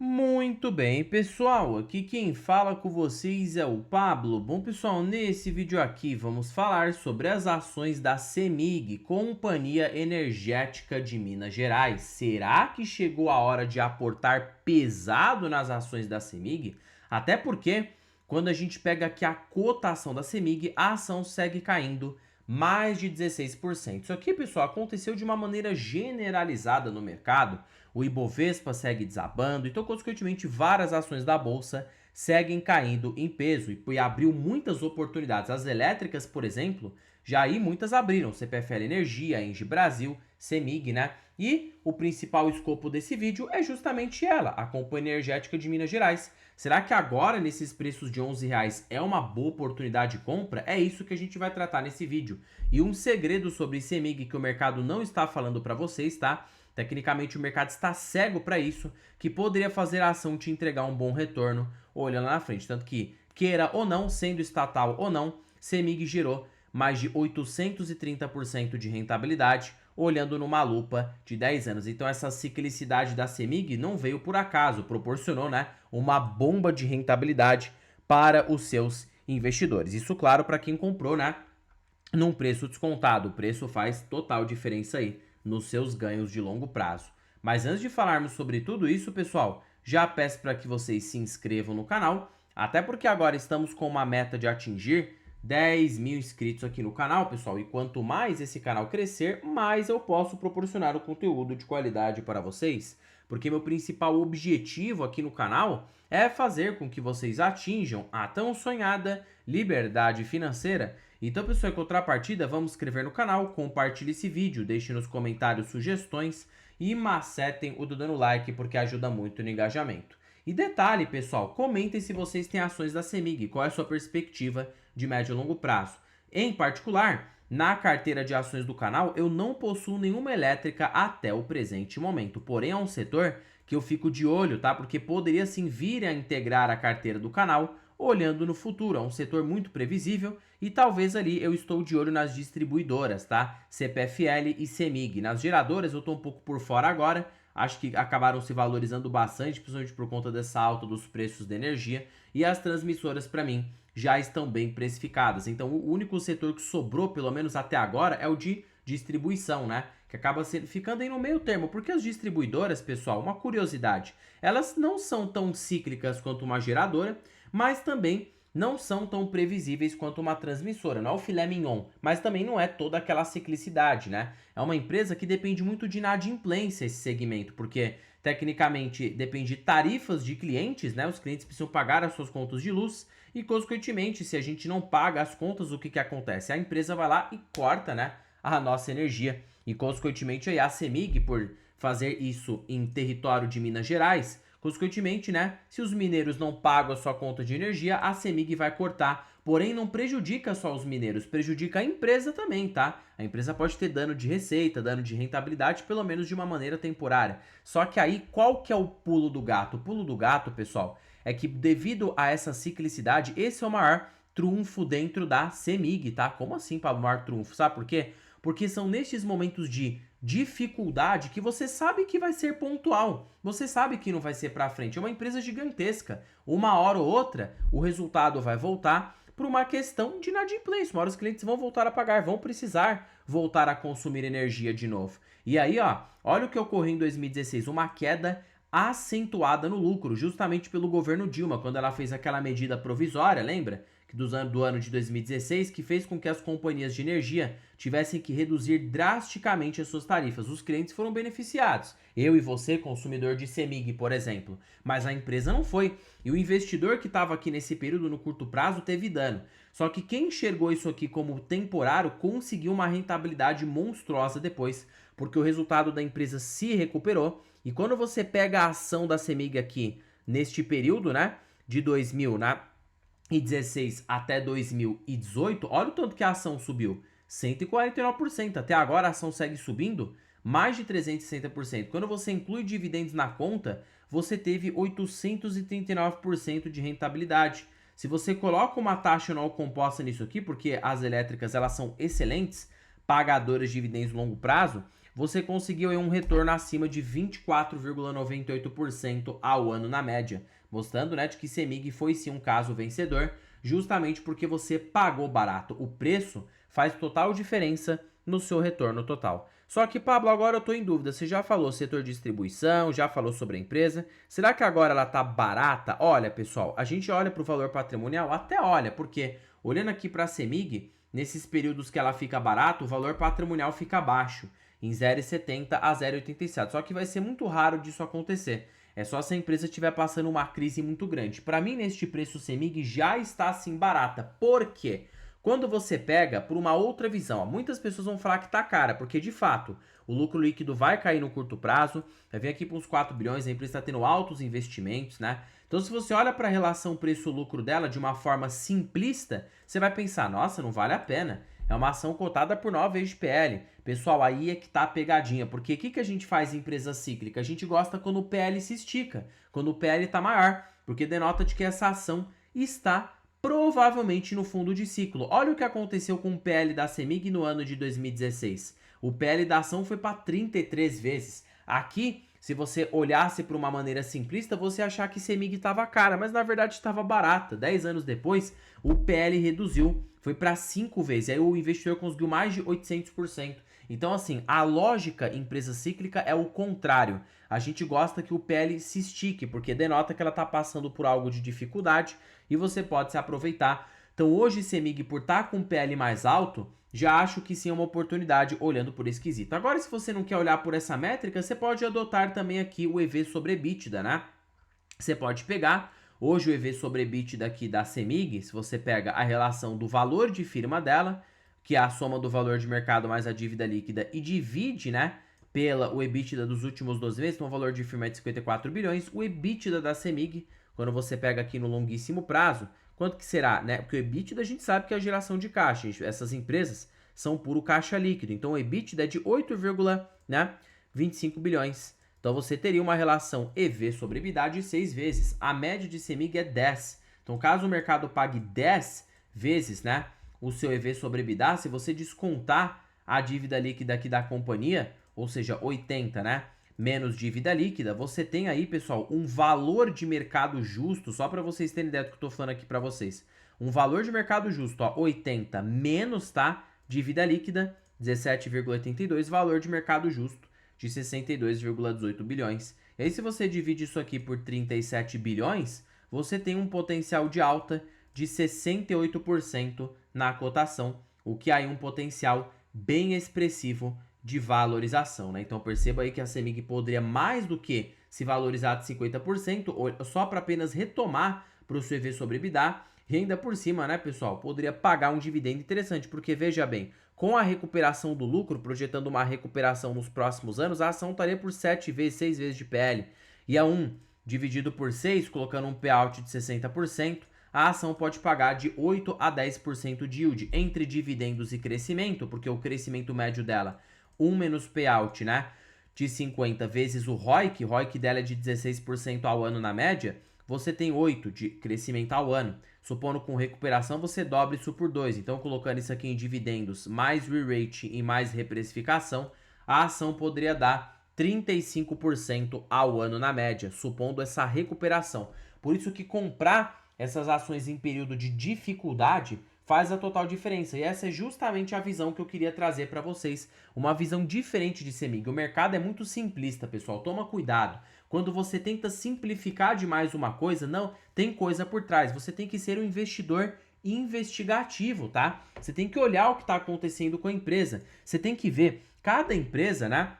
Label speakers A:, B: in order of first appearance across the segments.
A: Muito bem, pessoal, aqui quem fala com vocês é o Pablo. Bom, pessoal, nesse vídeo aqui vamos falar sobre as ações da CEMIG, Companhia Energética de Minas Gerais. Será que chegou a hora de aportar pesado nas ações da CEMIG? Até porque, quando a gente pega aqui a cotação da CEMIG, a ação segue caindo mais de 16%. Isso aqui, pessoal, aconteceu de uma maneira generalizada no mercado. O Ibovespa segue desabando, então, consequentemente, várias ações da Bolsa seguem caindo em peso e abriu muitas oportunidades. As elétricas, por exemplo, já aí muitas abriram, CPFL Energia, Engie Brasil, CEMIG, né? E o principal escopo desse vídeo é justamente ela, a Companhia Energética de Minas Gerais. Será que agora, nesses preços de R$ 11, é uma boa oportunidade de compra? É isso que a gente vai tratar nesse vídeo. E um segredo sobre CEMIG que o mercado não está falando para vocês, tá? Tecnicamente o mercado está cego para isso, que poderia fazer a ação te entregar um bom retorno olhando na frente. Tanto que, queira ou não, sendo estatal ou não, CEMIG gerou mais de 830% de rentabilidade, olhando numa lupa de 10 anos. Então essa ciclicidade da CEMIG não veio por acaso, proporcionou, né, uma bomba de rentabilidade para os seus investidores. Isso, claro, para quem comprou, né, num preço descontado. O preço faz total diferença aí nos seus ganhos de longo prazo. Mas antes de falarmos sobre tudo isso, pessoal, já peço para que vocês se inscrevam no canal, até porque agora estamos com uma meta de atingir 10 mil inscritos aqui no canal, pessoal. E quanto mais esse canal crescer, mais eu posso proporcionar o conteúdo de qualidade para vocês. Porque meu principal objetivo aqui no canal é fazer com que vocês atinjam a tão sonhada liberdade financeira. Então, pessoal, em contrapartida, vamos se inscrever no canal, compartilhe esse vídeo, deixe nos comentários sugestões e macetem o dedo no like, porque ajuda muito no engajamento. E detalhe, pessoal, comentem se vocês têm ações da CEMIG, qual é a sua perspectiva de médio e longo prazo. Em particular, na carteira de ações do canal, eu não possuo nenhuma elétrica até o presente momento, porém é um setor que eu fico de olho, tá? Porque poderia sim vir a integrar a carteira do canal, olhando no futuro. É um setor muito previsível e talvez ali eu estou de olho nas distribuidoras, tá? CPFL e CEMIG. Nas geradoras eu estou um pouco por fora agora, acho que acabaram se valorizando bastante, principalmente por conta dessa alta dos preços da energia, e as transmissoras, para mim, já estão bem precificadas. Então, o único setor que sobrou, pelo menos até agora, é o de distribuição, né? Que acaba ficando aí no meio termo, porque as distribuidoras, pessoal, uma curiosidade, elas não são tão cíclicas quanto uma geradora, mas também não são tão previsíveis quanto uma transmissora. Não é o filé mignon, mas também não é toda aquela ciclicidade, né? É uma empresa que depende muito de inadimplência esse segmento, porque tecnicamente depende de tarifas de clientes, né? Os clientes precisam pagar as suas contas de luz e, consequentemente, se a gente não paga as contas, o que acontece? A empresa vai lá e corta, né, a nossa energia. E, consequentemente, aí a CEMIG, por fazer isso em território de Minas Gerais, consequentemente, né, se os mineiros não pagam a sua conta de energia, a CEMIG vai cortar. Porém, não prejudica só os mineiros, prejudica a empresa também, tá? A empresa pode ter dano de receita, dano de rentabilidade, pelo menos de uma maneira temporária. Só que aí, qual que é o pulo do gato? O pulo do gato, pessoal, é que devido a essa ciclicidade, esse é o maior trunfo dentro da CEMIG, tá? Como assim, Pablo, o maior trunfo? Sabe por quê? Porque são nestes momentos de dificuldade que você sabe que vai ser pontual. Você sabe que não vai ser para frente. É uma empresa gigantesca. Uma hora ou outra, o resultado vai voltar por uma questão de inadimplência. Uma hora os clientes vão voltar a pagar, vão precisar voltar a consumir energia de novo. E aí, ó, olha o que ocorreu em 2016, uma queda acentuada no lucro, justamente pelo governo Dilma, quando ela fez aquela medida provisória, lembra? Do ano de 2016, que fez com que as companhias de energia tivessem que reduzir drasticamente as suas tarifas. Os clientes foram beneficiados. Eu e você, consumidor de CEMIG, por exemplo. Mas a empresa não foi. E o investidor que estava aqui nesse período, no curto prazo, teve dano. Só que quem enxergou isso aqui como temporário conseguiu uma rentabilidade monstruosa depois, porque o resultado da empresa se recuperou. E quando você pega a ação da CEMIG aqui, neste período, né, de 2016 até 2018, olha o tanto que a ação subiu, 149%. Até agora a ação segue subindo mais de 360%. Quando você inclui dividendos na conta, você teve 839% de rentabilidade. Se você coloca uma taxa anual composta nisso aqui, porque as elétricas elas são excelentes, pagadoras de dividendos de longo prazo, você conseguiu aí um retorno acima de 24,98% ao ano na média, mostrando, né, de que CEMIG foi sim um caso vencedor, justamente porque você pagou barato. O preço faz total diferença no seu retorno total. Só que, Pablo, agora eu tô em dúvida. Você já falou setor de distribuição, já falou sobre a empresa. Será que agora ela tá barata? Olha, pessoal, a gente olha para o valor patrimonial, até olha, porque olhando aqui para a CEMIG, nesses períodos que ela fica barata, o valor patrimonial fica baixo, em 0,70 a 0,87. Só que vai ser muito raro disso acontecer. É só se a empresa estiver passando uma crise muito grande. Para mim, neste preço, o CEMIG já está assim barata. Por quê? Quando você pega por uma outra visão, ó, muitas pessoas vão falar que tá cara, porque de fato o lucro líquido vai cair no curto prazo, vai vir aqui para uns 4 bilhões, a empresa está tendo altos investimentos, né? Então se você olha para a relação preço-lucro dela de uma forma simplista, você vai pensar, nossa, não vale a pena. É uma ação cotada por 9 vezes de PL. Pessoal, aí é que tá a pegadinha, porque o que a gente faz em empresa cíclica? A gente gosta quando o PL se estica, quando o PL tá maior, porque denota de que essa ação está provavelmente no fundo de ciclo. Olha o que aconteceu com o PL da CEMIG no ano de 2016. O PL da ação foi para 33 vezes. Aqui, se você olhasse para uma maneira simplista, você ia achar que CEMIG estava cara, mas na verdade estava barata. 10 anos depois, o PL reduziu, foi para 5 vezes. Aí o investidor conseguiu mais de 800%. Então, assim, a lógica empresa cíclica é o contrário. A gente gosta que o PL se estique, porque denota que ela está passando por algo de dificuldade e você pode se aproveitar. Então, hoje, CEMIG, por estar com um PL mais alto, já acho que sim é uma oportunidade olhando por esse quesito. Agora, se você não quer olhar por essa métrica, você pode adotar também aqui o EV sobre EBITDA, né? Você pode pegar hoje o EV sobre EBITDA aqui da CEMIG, se você pega a relação do valor de firma dela, que é a soma do valor de mercado mais a dívida líquida, e divide, né, pela o EBITDA dos últimos 12 meses, então o valor de firma é de 54 bilhões, o EBITDA da CEMIG, quando você pega aqui no longuíssimo prazo, quanto que será, né? Porque o EBITDA a gente sabe que é a geração de caixa, essas empresas são puro caixa líquido, então o EBITDA é de 8,25 bilhões. Então você teria uma relação EV sobre EBITDA de 6 vezes. A média de CEMIG é 10. Então caso o mercado pague 10 vezes, né, o seu EV sobre EBITDA, se você descontar a dívida líquida aqui da companhia, ou seja, 80, né, menos dívida líquida, você tem aí, pessoal, um valor de mercado justo, só para vocês terem ideia do que eu estou falando aqui para vocês. Um valor de mercado justo, ó, 80 menos, tá, dívida líquida, 17,82, valor de mercado justo de 62,18 bilhões. E aí se você divide isso aqui por 37 bilhões, você tem um potencial de alta de 68% na cotação, o que aí é um potencial bem expressivo de valorização, né? Então perceba aí que a CEMIG poderia mais do que se valorizar de 50%, só para apenas retomar para o seu EV sobre EBITDA, e ainda por cima, né, pessoal, poderia pagar um dividendo interessante, porque veja bem, com a recuperação do lucro, projetando uma recuperação nos próximos anos, a ação estaria por 7 vezes, 6 vezes de PL. E a 1 dividido por 6, colocando um payout de 60%, a ação pode pagar de 8 a 10% de yield entre dividendos e crescimento, porque o crescimento médio dela, 1 menos payout, né, de 50 vezes o ROIC dela é de 16% ao ano na média, você tem 8 de crescimento ao ano. Supondo com recuperação, você dobra isso por 2. Então, colocando isso aqui em dividendos, mais re-rate e mais reprecificação, a ação poderia dar 35% ao ano na média, supondo essa recuperação. Por isso que comprar essas ações em período de dificuldade faz a total diferença. E essa é justamente a visão que eu queria trazer para vocês. Uma visão diferente de CEMIG. O mercado é muito simplista, pessoal. Toma cuidado. Quando você tenta simplificar demais uma coisa, não, tem coisa por trás. Você tem que ser um investidor investigativo, tá? Você tem que olhar o que está acontecendo com a empresa. Você tem que ver, cada empresa, né,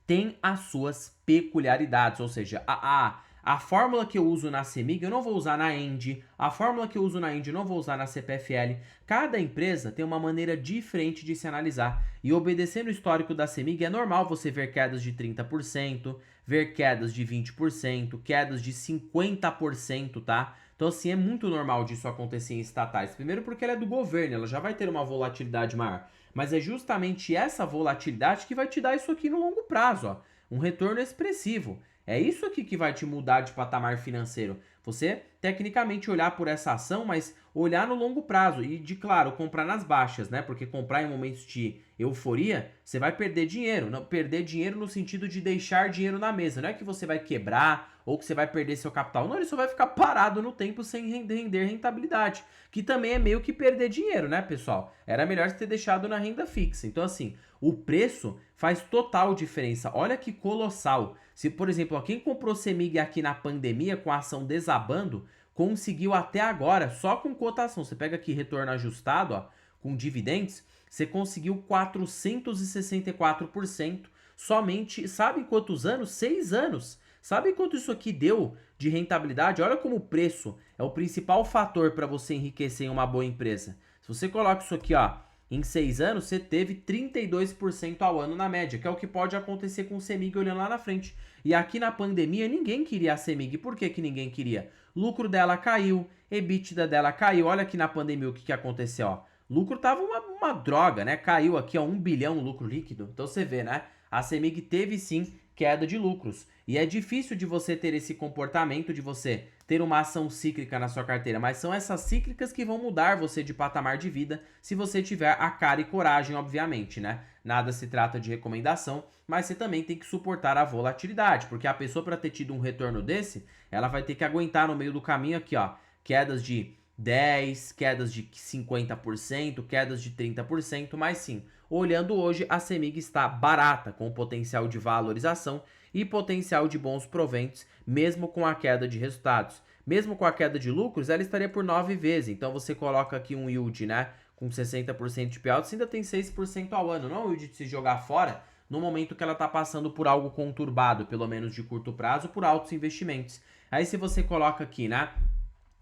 A: tem as suas peculiaridades, ou seja, a fórmula que eu uso na CEMIG eu não vou usar na Engie, a fórmula que eu uso na Engie eu não vou usar na CPFL. Cada empresa tem uma maneira diferente de se analisar. E obedecendo o histórico da CEMIG, é normal você ver quedas de 30%, ver quedas de 20%, quedas de 50%, tá? Então, assim, é muito normal disso acontecer em estatais. Primeiro porque ela é do governo, ela já vai ter uma volatilidade maior. Mas é justamente essa volatilidade que vai te dar isso aqui no longo prazo, ó. Um retorno expressivo. É isso aqui que vai te mudar de patamar financeiro. Você, tecnicamente, olhar por essa ação, mas olhar no longo prazo e, claro, comprar nas baixas, né? Porque comprar em momentos de euforia, você vai perder dinheiro. Não, perder dinheiro no sentido de deixar dinheiro na mesa. Não é que você vai quebrar ou que você vai perder seu capital. Não, ele só vai ficar parado no tempo sem render rentabilidade. Que também é meio que perder dinheiro, né, pessoal? Era melhor você ter deixado na renda fixa. Então, assim, o preço faz total diferença. Olha que colossal. Se, por exemplo, ó, quem comprou CEMIG aqui na pandemia com a ação desabando, conseguiu até agora, só com cotação. Você pega aqui retorno ajustado, ó, com dividendos, você conseguiu 464% somente, sabe em quantos anos? 6 anos. Sabe quanto isso aqui deu de rentabilidade? Olha como o preço é o principal fator para você enriquecer em uma boa empresa. Se você coloca isso aqui, ó, em 6 anos, você teve 32% ao ano na média, que é o que pode acontecer com o CEMIG olhando lá na frente. E aqui na pandemia, ninguém queria a CEMIG. Por que que ninguém queria? Lucro dela caiu, EBITDA dela caiu. Olha aqui na pandemia o que aconteceu, ó. Lucro tava uma droga, né? Caiu aqui, ó, 1 bilhão o lucro líquido. Então você vê, né? A CEMIG teve sim queda de lucros. E é difícil de você ter esse comportamento, de você ter uma ação cíclica na sua carteira, mas são essas cíclicas que vão mudar você de patamar de vida se você tiver a cara e coragem, obviamente, né? Nada se trata de recomendação, mas você também tem que suportar a volatilidade, porque a pessoa, para ter tido um retorno desse, ela vai ter que aguentar no meio do caminho aqui, ó, quedas de 10, quedas de 50%, quedas de 30%, mas sim, olhando hoje, a CEMIG está barata, com potencial de valorização e potencial de bons proventos, mesmo com a queda de resultados. Mesmo com a queda de lucros, ela estaria por 9 vezes. Então você coloca aqui um yield, né, com 60% de payout, você ainda tem 6% ao ano. Não é um yield de se jogar fora no momento que ela está passando por algo conturbado, pelo menos de curto prazo, por altos investimentos. Aí se você coloca aqui, né,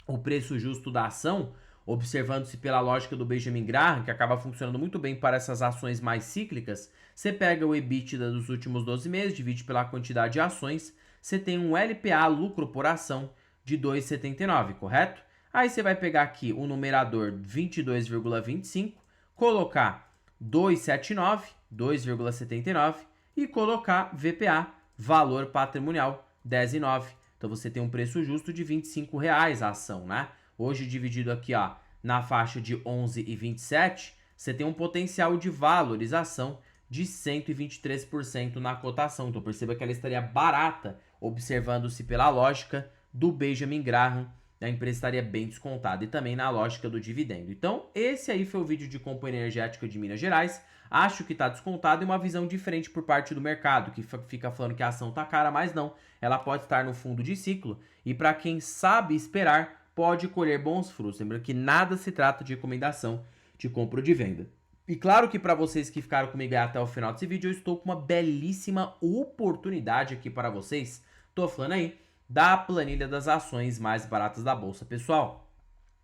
A: o preço justo da ação, observando-se pela lógica do Benjamin Graham, que acaba funcionando muito bem para essas ações mais cíclicas, você pega o EBITDA dos últimos 12 meses, divide pela quantidade de ações, você tem um LPA, lucro por ação, de 2,79, correto? Aí você vai pegar aqui o numerador 22,25, colocar 2,79, 2,79 e colocar VPA, valor patrimonial, 10,9. Então você tem um preço justo de R$ 25,00 a ação, né? Hoje dividido aqui, ó, na faixa de 11,27, você tem um potencial de valorização de 123% na cotação. Então perceba que ela estaria barata, observando-se pela lógica do Benjamin Graham, a empresa estaria bem descontada e também na lógica do dividendo. Então esse aí foi o vídeo de companhia energética de Minas Gerais. Acho que está descontado e uma visão diferente por parte do mercado, que fica falando que a ação está cara, mas não. Ela pode estar no fundo de ciclo e para quem sabe esperar, pode colher bons frutos. Lembrando que nada se trata de recomendação de compra ou de venda. E claro que para vocês que ficaram comigo até o final desse vídeo, eu estou com uma belíssima oportunidade aqui para vocês. Estou falando aí da planilha das ações mais baratas da bolsa. Pessoal,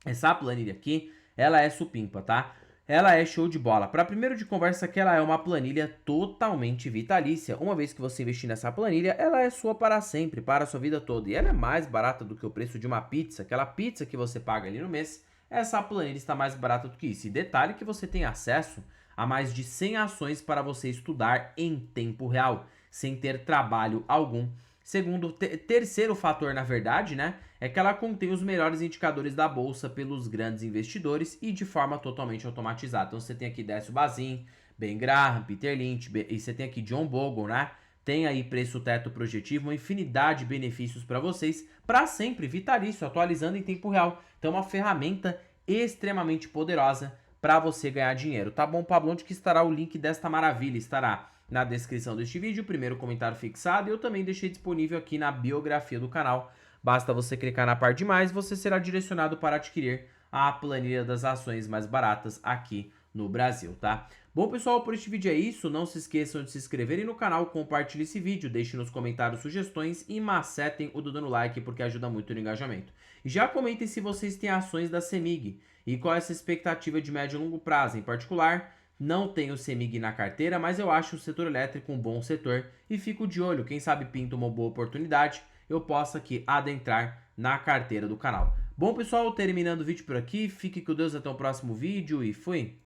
A: essa planilha aqui, ela é supimpa, tá? Ela é show de bola. Para primeiro de conversa que ela é uma planilha totalmente vitalícia. Uma vez que você investir nessa planilha, ela é sua para sempre, para a sua vida toda. E ela é mais barata do que o preço de uma pizza. Aquela pizza que você paga ali no mês, essa planilha está mais barata do que isso. E detalhe que você tem acesso a mais de 100 ações para você estudar em tempo real, sem ter trabalho algum. Segundo, terceiro fator, na verdade, né, é que ela contém os melhores indicadores da bolsa pelos grandes investidores e de forma totalmente automatizada. Então você tem aqui Décio Bazin, Ben Graham, Peter Lynch, e você tem aqui John Bogle, né? Tem aí preço teto projetivo, uma infinidade de benefícios para vocês, para sempre, vitalício, atualizando em tempo real. Então é uma ferramenta extremamente poderosa para você ganhar dinheiro. Tá bom, Pablo? Onde que estará o link desta maravilha? Estará na descrição deste vídeo, o primeiro comentário fixado, e eu também deixei disponível aqui na biografia do canal. Basta você clicar na parte de mais, você será direcionado para adquirir a planilha das ações mais baratas aqui no Brasil, tá? Bom, pessoal, por este vídeo é isso. Não se esqueçam de se inscreverem no canal, compartilhem esse vídeo, deixem nos comentários sugestões e macetem o dedo no like, porque ajuda muito no engajamento. E já comentem se vocês têm ações da CEMIG e qual é essa expectativa de médio e longo prazo. Em particular, não tenho CEMIG na carteira, mas eu acho o setor elétrico um bom setor e fico de olho. Quem sabe pinta uma boa oportunidade, eu posso aqui adentrar na carteira do canal. Bom, pessoal, terminando o vídeo por aqui. Fique com Deus até o próximo vídeo e fui!